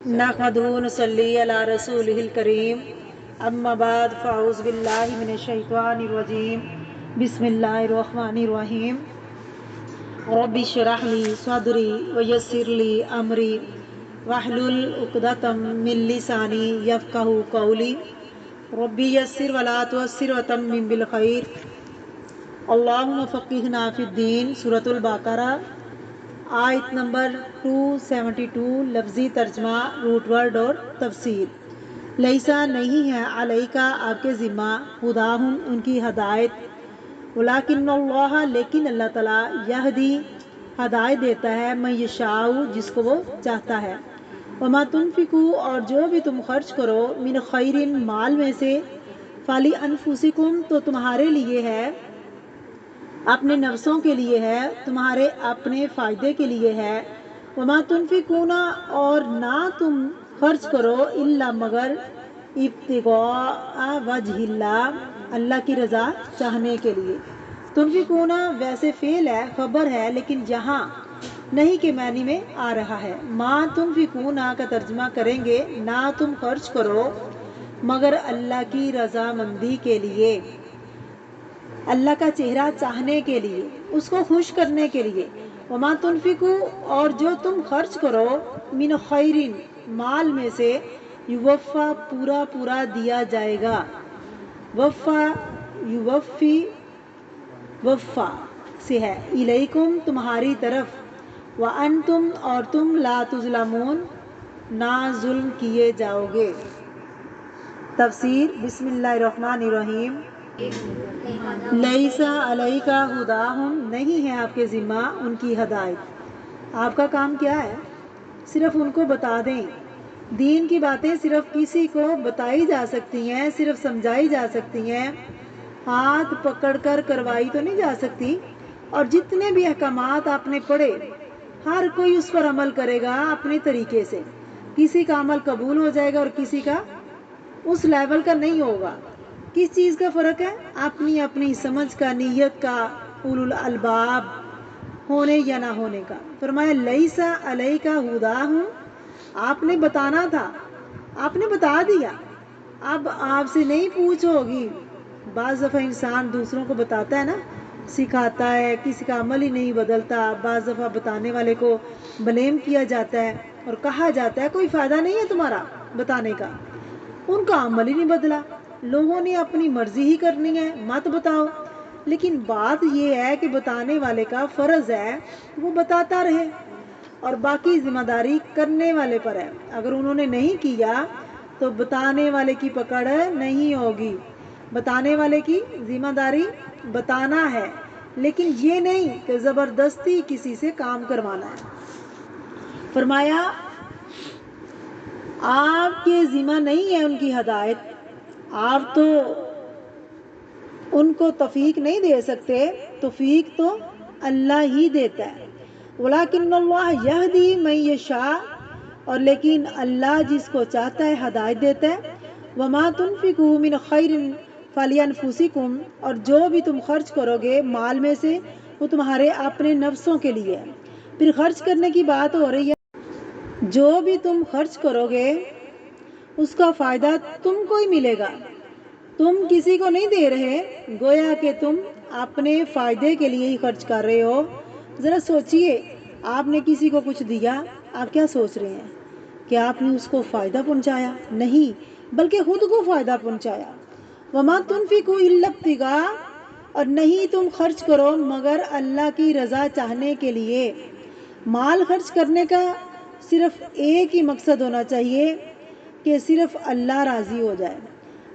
نحمدہ ونصلی علی رسولہ الکریم اما بعد فاعوذ باللہ من الشیطان الرجیم بسم اللہ الرحمن الرحیم رب اشرح لی صدری ویسر لی امری واحلل عقدۃ من لسانی یفقہوا قولی رب یسر ولا تعسر وتمم بالخیر اللہم فقہنا فی الدین۔ سورۃ البقرہ آیت نمبر 272، لفظی ترجمہ، روٹ ورڈ اور تفسیر۔ لیسا نہیں ہے علیکا آپ کے ذمہ، ہداہم ان کی ہدایت، ولیکن اللہ لیکن اللہ تعالیٰ، یہدی ہدایت دیتا ہے، من یشاء جس کو وہ چاہتا ہے، وما تنفقوا اور جو بھی تم خرچ کرو، من خیر مال میں سے، فلی انفسکم تو تمہارے لیے ہے، اپنے نفسوں کے لیے ہے، تمہارے اپنے فائدے کے لیے ہے، وما تنفقون اور نہ تم خرچ کرو، الا مگر ابتغاء وجہ اللہ اللہ کی رضا چاہنے کے لیے۔ تنفقون ویسے فعل ہے، خبر ہے، لیکن یہاں نہیں کے معنی میں آ رہا ہے۔ ما تنفقون کا ترجمہ کریں گے نہ تم خرچ کرو مگر اللہ کی رضا مندی کے لیے، اللہ کا چہرہ چاہنے کے لیے، اس کو خوش کرنے کے لیے۔ وما تنفقو اور جو تم خرچ کرو، من خیرین مال میں سے، یوفا پورا پورا دیا جائے گا، وفا یوفی وفا سے ہے، الیکم تمہاری طرف، وانتم اور تم لا تظلمون نہ ظلم کیے جاؤ گے۔ تفسیر۔ بسم اللہ الرحمن الرحیم۔ لیسا علیکا ہداہم نہیں ہے آپ کے ذمہ ان کی ہدایت۔ آپ کا کام کیا ہے؟ صرف ان کو بتا دیں۔ دین کی باتیں صرف کسی کو بتائی جا سکتی ہیں، صرف سمجھائی جا سکتی ہیں، ہاتھ پکڑ کر کروائی تو نہیں جا سکتی۔ اور جتنے بھی احکامات آپ نے پڑھے، ہر کوئی اس پر عمل کرے گا اپنے طریقے سے، کسی کا عمل قبول ہو جائے گا اور کسی کا اس لیول کا نہیں ہوگا۔ کس چیز کا فرق ہے؟ اپنی اپنی سمجھ کا، نیت کا، اولو الالباب ہونے یا نہ ہونے کا۔ فرمایا لیسا علیکا ہداہم، آپ نے بتانا تھا، آپ نے بتا دیا، اب آپ سے نہیں پوچھ ہوگی۔ بعض دفعہ انسان دوسروں کو بتاتا ہے نا، سکھاتا ہے، کسی کا عمل ہی نہیں بدلتا، بعض دفعہ بتانے والے کو بلیم کیا جاتا ہے اور کہا جاتا ہے کوئی فائدہ نہیں ہے تمہارا بتانے کا، ان کا عمل ہی نہیں بدلا، لوگوں نے اپنی مرضی ہی کرنی ہے، مت بتاؤ۔ لیکن بات یہ ہے کہ بتانے والے کا فرض ہے وہ بتاتا رہے، اور باقی ذمہ داری کرنے والے پر ہے۔ اگر انہوں نے نہیں کیا تو بتانے والے کی پکڑ نہیں ہوگی۔ بتانے والے کی ذمہ داری بتانا ہے، لیکن یہ نہیں کہ زبردستی کسی سے کام کروانا ہے۔ فرمایا آپ کے ذمہ نہیں ہے ان کی ہدایت، آپ تو ان کو توفیق نہیں دے سکتے، توفیق تو اللہ ہی دیتا ہے۔ ولیکن اللہ یہدی من یشاء اور لیکن اللہ جس کو چاہتا ہے ہدایت دیتا ہے۔ وما تنفقوا من خیر فلانفسکم اور جو بھی تم خرچ کرو گے مال میں سے وہ تمہارے اپنے نفسوں کے لیے ہے۔ پھر خرچ کرنے کی بات ہو رہی ہے، جو بھی تم خرچ کرو گے اس کا فائدہ تم کو ہی ملے گا، تم کسی کو نہیں دے رہے، گویا کہ تم اپنے فائدے کے لیے ہی خرچ کر رہے ہو۔ ذرا سوچئے، آپ نے کسی کو کچھ دیا، آپ کیا سوچ رہے ہیں کہ آپ نے اس کو فائدہ پہنچایا؟ نہیں، بلکہ خود کو فائدہ پہنچایا۔ وما تنفقوا الا ابتغاء اور نہیں تم خرچ کرو مگر اللہ کی رضا چاہنے کے لیے۔ مال خرچ کرنے کا صرف ایک ہی مقصد ہونا چاہیے کہ صرف اللہ راضی ہو جائے۔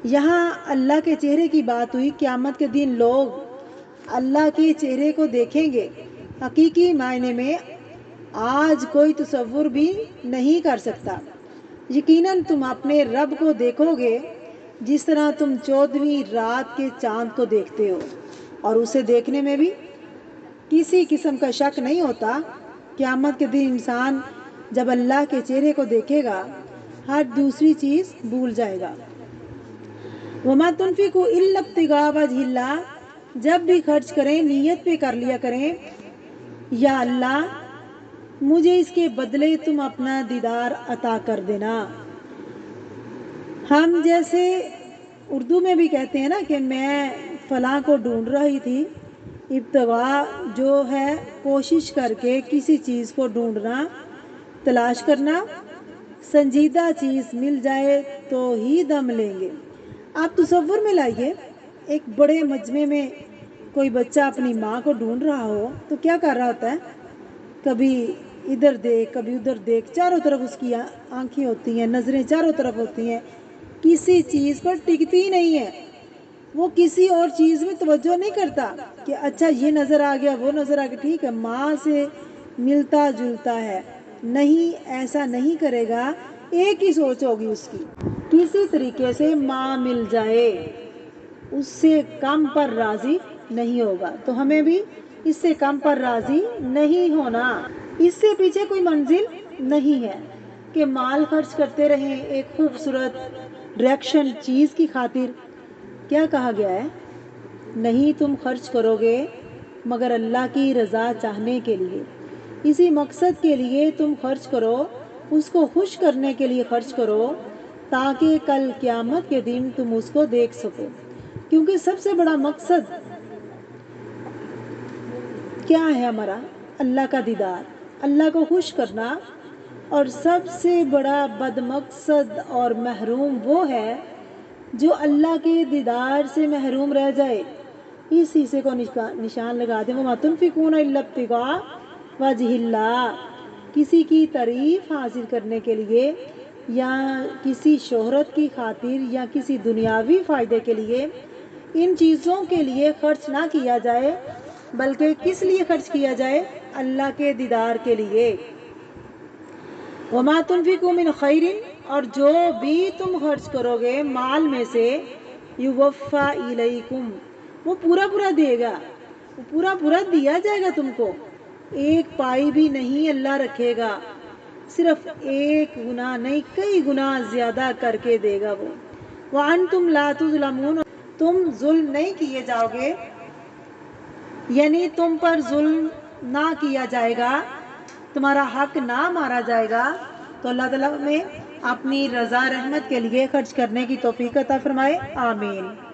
یہاں اللہ کے چہرے کی بات ہوئی، قیامت کے دن لوگ اللہ کے چہرے کو دیکھیں گے حقیقی معنی میں، آج کوئی تصور بھی نہیں کر سکتا۔ یقیناً تم اپنے رب کو دیکھو گے جس طرح تم 14ویں رات کے چاند کو دیکھتے ہو، اور اسے دیکھنے میں بھی کسی قسم کا شک نہیں ہوتا۔ قیامت کے دن انسان جب اللہ کے چہرے کو دیکھے گا ہر دوسری چیز بھول جائے گا۔ وما تنفقوا الا ابتغاء وجہ اللہ جب بھی خرچ کریں نیت پہ کر لیا کریں، یا اللہ مجھے اس کے بدلے تم اپنا دیدار عطا کر دینا۔ ہم جیسے اردو میں بھی کہتے ہیں نا کہ میں فلاں کو ڈھونڈ رہی تھی، ابتغاء جو ہے کوشش کر کے کسی چیز کو ڈھونڈنا، تلاش کرنا، سنجیدہ چیز مل جائے تو ہی دم لیں گے۔ آپ تصور میں لائیے ایک بڑے مجمع میں کوئی بچہ اپنی ماں کو ڈھونڈ رہا ہو تو کیا کر رہا ہوتا ہے؟ کبھی ادھر دیکھ، کبھی ادھر دیکھ، چاروں طرف اس کی آنکھیں ہوتی ہیں، نظریں چاروں طرف ہوتی ہیں، کسی چیز پر ٹکتی ہی نہیں ہے۔ وہ کسی اور چیز میں توجہ نہیں کرتا کہ اچھا یہ نظر آ گیا، وہ نظر آ گیا، ٹھیک ہے ماں سے ملتا جلتا ہے، نہیں ایسا نہیں کرے گا۔ ایک ہی سوچ ہوگی اس کی، کسی طریقے سے ماں مل جائے، اس سے کم پر راضی نہیں ہوگا۔ تو ہمیں بھی اس سے کم پر راضی نہیں ہونا۔ اس سے پیچھے کوئی منزل نہیں ہے کہ مال خرچ کرتے رہیں ایک خوبصورت ریئیکشن چیز کی خاطر۔ کیا کہا گیا ہے؟ نہیں تم خرچ کرو گے مگر اللہ کی رضا چاہنے کے لیے، اسی مقصد کے لیے تم خرچ کرو، اس کو خوش کرنے کے لیے خرچ کرو تاکہ کل قیامت کے دن تم اس کو دیکھ سکو۔ کیونکہ سب سے بڑا مقصد کیا ہے ہمارا؟ اللہ کا دیدار، اللہ کو خوش کرنا۔ اور سب سے بڑا بد مقصد اور محروم وہ ہے جو اللہ کے دیدار سے محروم رہ جائے۔ اس حصے کو نشان لگا دیں، وَمَا تُنْفِقُونَ إِلَّا ابْتِغَاءَ وَجْهِ اللَّهِ، کسی کی تعریف حاصل کرنے کے لیے یا کسی شہرت کی خاطر یا کسی دنیاوی فائدے کے لیے ان چیزوں کے لیے خرچ نہ کیا جائے، بلکہ کس لیے خرچ کیا جائے؟ اللہ کے دیدار کے لیے۔ وَمَا تُنْفِقُوا مِنْ خَيْرٍ، اور جو بھی تم خرچ کرو گے مال میں سے، يُوَفَّى إِلَيْكُمْ، وہ پورا پورا دے گا، وہ پورا پورا دیا جائے گا تم کو، ایک پائی بھی نہیں اللہ رکھے گا، صرف ایک گناہ نہیں کئی گناہ زیادہ کر کے دے گا وہ۔ وَأَنْتُمْ لَا تُظْلَمُونَ، تم ظلم نہیں کیے جاؤ گے، یعنی تم پر ظلم نہ کیا جائے گا، تمہارا حق نہ مارا جائے گا۔ تو اللہ تعالیٰ میں اپنی رضا رحمت کے لیے خرچ کرنے کی توفیق عطا فرمائے، آمین۔